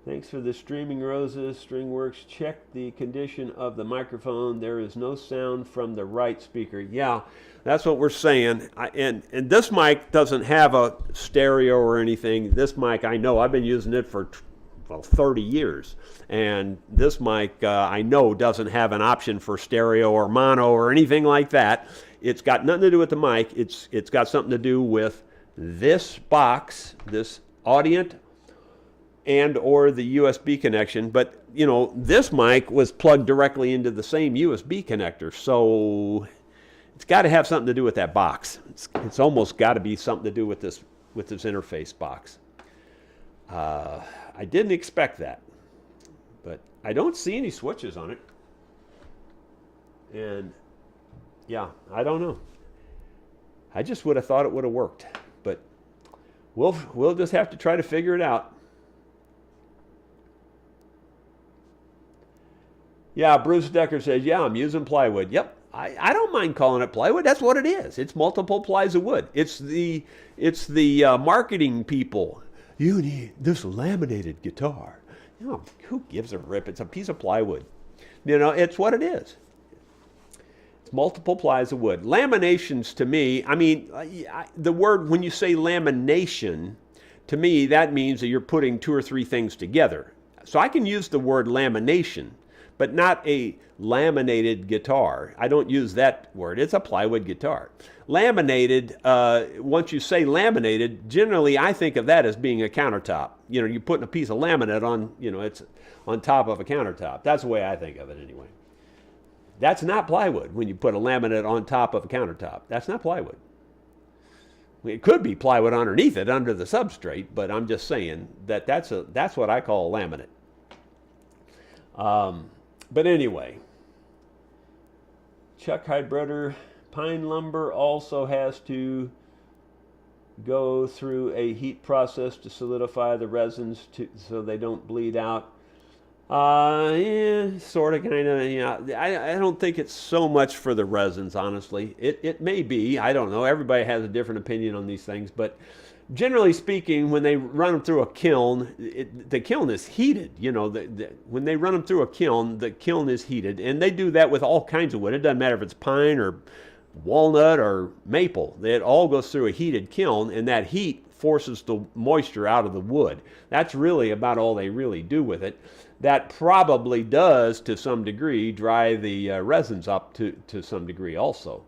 Thanks for the streaming, Rosa. StringWorks. Check the condition of the microphone. There is no sound from the right speaker. Yeah, that's what we're saying. And this mic doesn't have a stereo or anything. This mic, I know. I've been using it for 30 years. And this mic, I know, doesn't have an option for stereo or mono or anything like that. It's got nothing to do with the mic. It's got something to do with this box, this Audient and or the USB connection. But, you know, this mic was plugged directly into the same USB connector. So it's got to have something to do with that box. It's almost got to be something to do with this interface box. I didn't expect that. But I don't see any switches on it. And, yeah, I don't know. I just would have thought it would have worked. But we'll just have to try to figure it out. Yeah, Bruce Decker says, yeah, I'm using plywood. Yep, I don't mind calling it plywood. That's what it is. It's multiple plies of wood. It's the marketing people. You need this laminated guitar. You know, who gives a rip? It's a piece of plywood. You know, it's what it is. It's multiple plies of wood. Laminations to me, I mean, the word, when you say lamination, to me, that means that you're putting 2 or 3 things together. So I can use the word lamination, but not a laminated guitar. I don't use that word. It's a plywood guitar. Laminated, once you say laminated, generally I think of that as being a countertop. You know, you're putting a piece of laminate on, you know, it's on top of a countertop. That's the way I think of it anyway. That's not plywood when you put a laminate on top of a countertop. That's not plywood. It could be plywood underneath it, under the substrate, but I'm just saying that that's what I call a laminate. But anyway, Chuck Hyde-Brother, pine lumber also has to go through a heat process to solidify the resins so they don't bleed out. Yeah, sort of, kind of, yeah. I don't think it's so much for the resins, honestly. It may be. I don't know. Everybody has a different opinion on these things, but generally speaking, when they run them through a kiln, the kiln is heated. You know, when they run them through a kiln, the kiln is heated, and they do that with all kinds of wood. It doesn't matter if it's pine or walnut or maple. It all goes through a heated kiln, and that heat forces the moisture out of the wood. That's really about all they really do with it. That probably does, to some degree, dry the resins up to some degree also.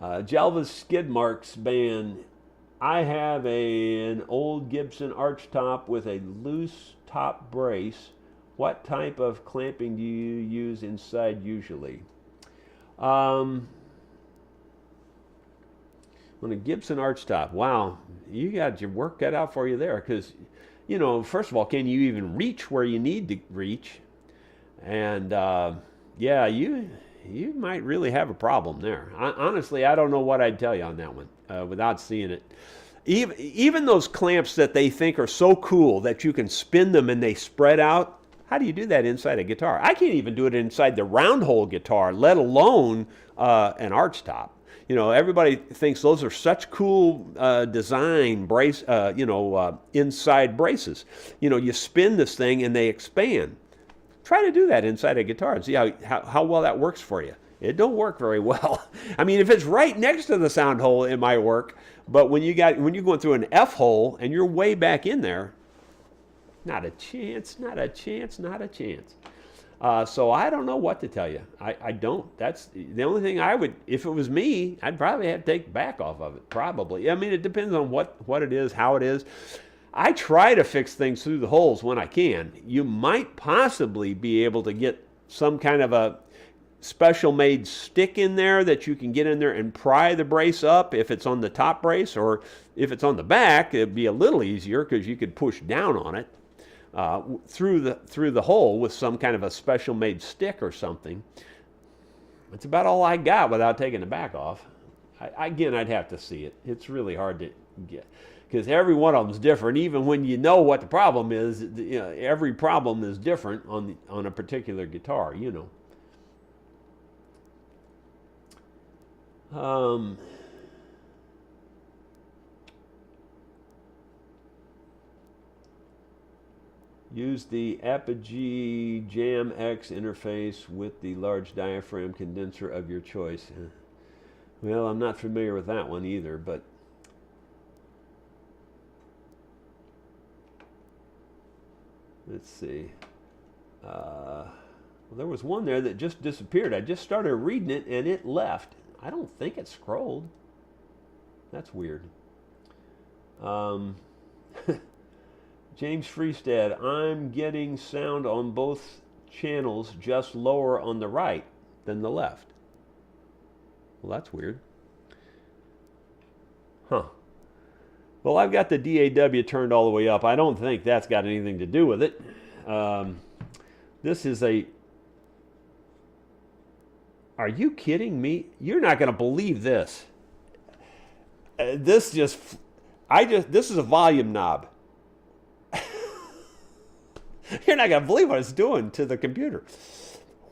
Jalva's Skid Marks band, I have an old Gibson arch top with a loose top brace. What type of clamping do you use inside usually? Um, on a Gibson arch top, wow, you got your work cut out for you there because, you know, first of all, can you even reach where you need to reach? And yeah, you might really have a problem there. Honestly, I don't know what I'd tell you on that one without seeing it. Even those clamps that they think are so cool that you can spin them and they spread out. How do you do that inside a guitar? I can't even do it inside the round hole guitar, let alone an arch top. You know, everybody thinks those are such cool design brace, inside braces. You know, you spin this thing and they expand. Try to do that inside a guitar and see how well that works for you. It don't work very well. I mean, if it's right next to the sound hole, it might work. But when you're going through an F hole and you're way back in there, not a chance, not a chance, not a chance. So I don't know what to tell you. I don't. That's the only thing I would, if it was me, I'd probably have to take the back off of it. Probably. I mean, it depends on what it is, how it is. I try to fix things through the holes when I can. You might possibly be able to get some kind of a special made stick in there that you can get in there and pry the brace up if it's on the top brace, or if it's on the back, it'd be a little easier because you could push down on it through the hole with some kind of a special made stick or something. That's about all I got without taking the back off. Again, I'd have to see it. It's really hard to get, because every one of them is different. Even when you know what the problem is, you know, every problem is different on a particular guitar, you know. Use the Apogee Jam X interface with the large diaphragm condenser of your choice. Well, I'm not familiar with that one either, but let's see. Well, there was one there that just disappeared. I just started reading it and it left. I don't think it scrolled. That's weird. James Freestad, I'm getting sound on both channels, just lower on the right than the left. Well, that's weird. Huh. Well, I've got the DAW turned all the way up. I don't think that's got anything to do with it. This is a... Are you kidding me? You're not going to believe this. This is a volume knob. You're not going to believe what it's doing to the computer.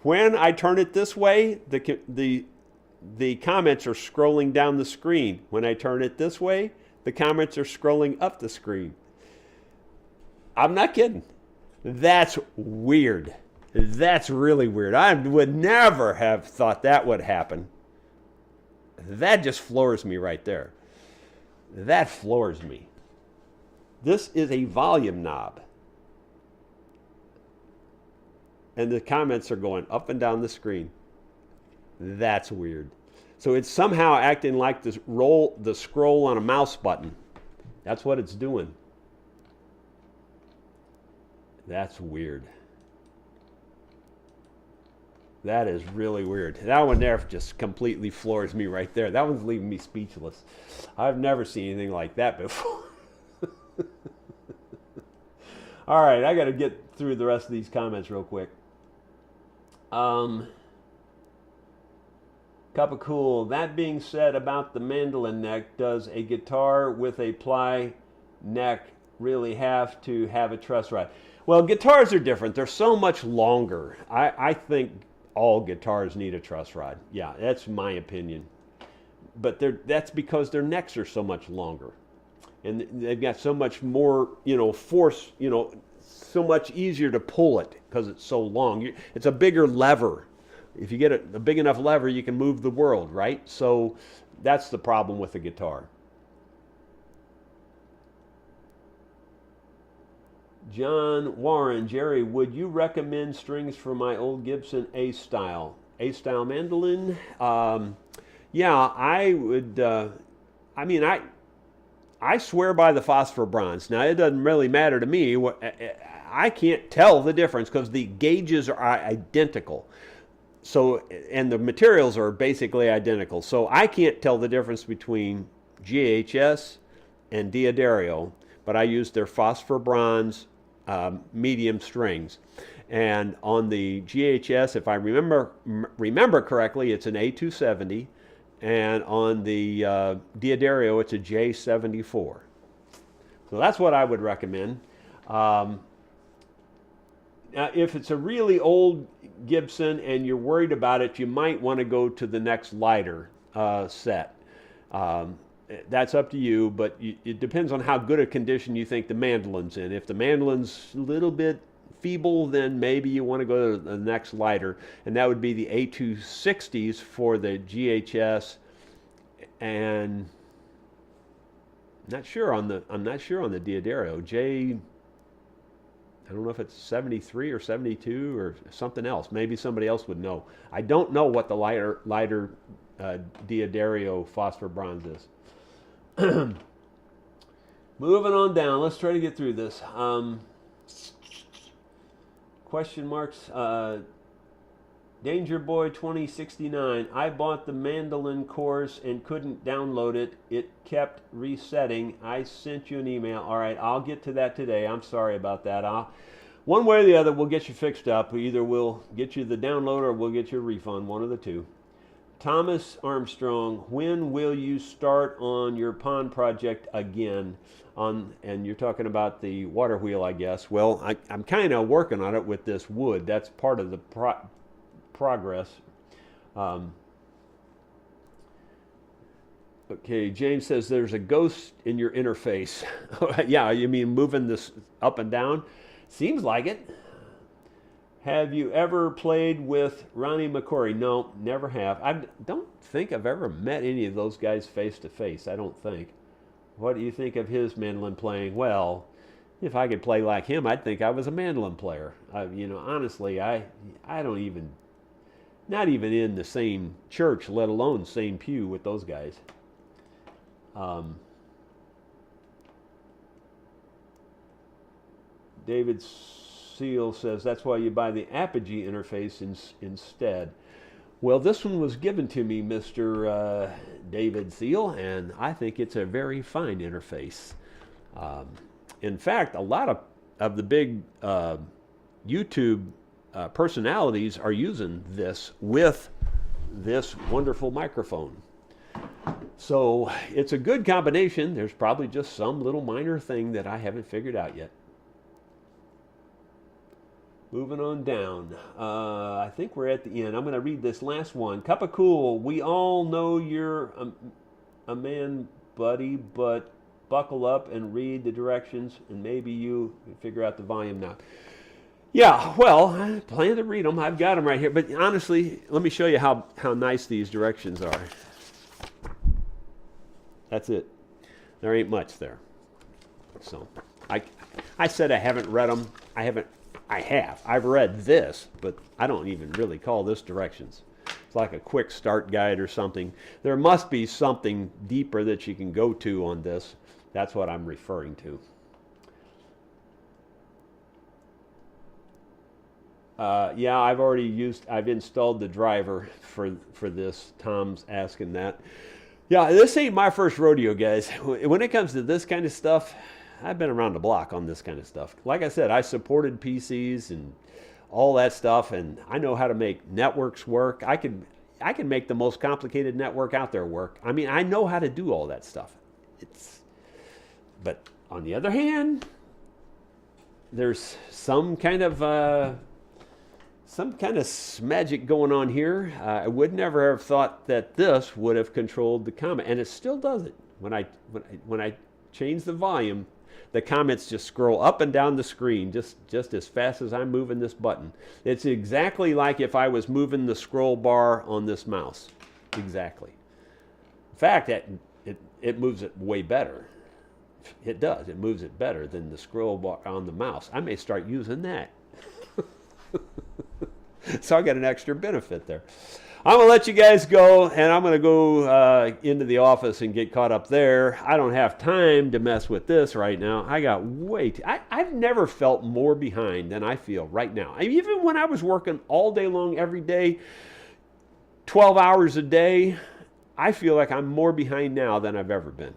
When I turn it this way, the comments are scrolling down the screen. When I turn it this way, the comments are scrolling up the screen. I'm not kidding. That's weird. That's really weird. I would never have thought that would happen. That just floors me right there. That floors me. This is a volume knob. And the comments are going up and down the screen. That's weird. So it's somehow acting like the scroll on a mouse button. That's what it's doing. That's weird. That is really weird. That one there just completely floors me right there. That one's leaving me speechless. I've never seen anything like that before. All right, I got to get through the rest of these comments real quick. Cup of Cool. That being said about the mandolin neck, does a guitar with a ply neck really have to have a truss rod? Well, guitars are different. They're so much longer. I think all guitars need a truss rod. Yeah, that's my opinion. But that's because their necks are so much longer. And they've got so much more, force, so much easier to pull it because it's so long. It's a bigger lever. If you get a big enough lever, you can move the world, right? So that's the problem with the guitar. John Warren, Jerry, would you recommend strings for my old Gibson A-style mandolin? Yeah, I would. I swear by the phosphor bronze. Now, it doesn't really matter to me. I can't tell the difference because the gauges are identical. So, and the materials are basically identical. So I can't tell the difference between GHS and D'Addario, but I use their phosphor bronze medium strings. And on the GHS, if I remember correctly, it's an A270, and on the D'Addario, it's a J74. So that's what I would recommend. Now, if it's a really old Gibson and you're worried about it, you might want to go to the next lighter set. That's up to you, but it depends on how good a condition you think the mandolin's in. If the mandolin's a little bit feeble, then maybe you want to go to the next lighter, and that would be the A260s for the GHS. And I'm not sure on the D'Addario. I don't know if it's 73 or 72 or something else. Maybe somebody else would know. I don't know what the lighter D'Addario phosphor bronze is. Moving on down. Let's try to get through this. Question marks. Danger Boy 2069. I bought the mandolin course and couldn't download it. It kept resetting. I sent you an email. All right, I'll get to that today. I'm sorry about that. One way or the other, we'll get you fixed up. Either we'll get you the download or we'll get you a refund, one of the two. Thomas Armstrong, when will you start on your pond project again? And you're talking about the water wheel, I guess. Well, I'm kind of working on it with this wood. That's part of the progress. Okay, James says there's a ghost in your interface. Yeah, you mean moving this up and down? Seems like it. Have you ever played with Ronnie McCory? No, never have. I don't think I've ever met any of those guys face to face. I don't think. What do you think of his mandolin playing? Well, if I could play like him, I'd think I was a mandolin player. Honestly, I don't even, not even in the same church, let alone same pew with those guys. David Seal says that's why you buy the Apogee interface instead. Well, this one was given to me, Mr. David Seal, and I think it's a very fine interface. In fact, a lot of the big YouTube personalities are using this with this wonderful microphone. So it's a good combination. There's probably just some little minor thing that I haven't figured out yet. Moving on down. I think we're at the end. I'm going to read this last one. Cup of Cool. We all know you're a man, buddy, but buckle up and read the directions, and maybe you can figure out the volume now. Yeah, well, I plan to read them. I've got them right here. But honestly, let me show you how nice these directions are. That's it. There ain't much there. So I said I haven't read them. I've read this, but I don't even really call this directions. It's like a quick start guide or something. There must be something deeper that you can go to on this. That's what I'm referring to. Yeah, I've installed the driver for this. Tom's asking that. Yeah, this ain't my first rodeo, guys. When it comes to this kind of stuff, I've been around the block on this kind of stuff. Like I said, I supported PCs and all that stuff, and I know how to make networks work. I can make the most complicated network out there work. I mean, I know how to do all that stuff. But on the other hand, there's some kind of magic going on here. I would never have thought that this would have controlled the comment, and it still does it. When I change the volume, the comments just scroll up and down the screen just as fast as I'm moving this button. It's exactly like if I was moving the scroll bar on this mouse. Exactly. In fact, it moves it way better. It does. It moves it better than the scroll bar on the mouse. I may start using that. So I got an extra benefit there. I'm going to let you guys go, and I'm going to go into the office and get caught up there. I don't have time to mess with this right now. I got I've never felt more behind than I feel right now. Even when I was working all day long, every day, 12 hours a day, I feel like I'm more behind now than I've ever been.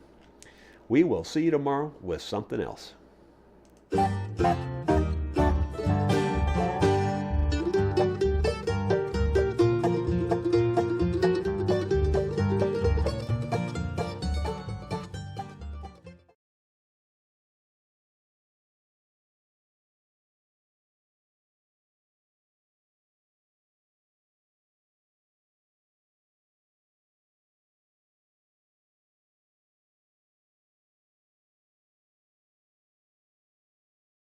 We will see you tomorrow with something else.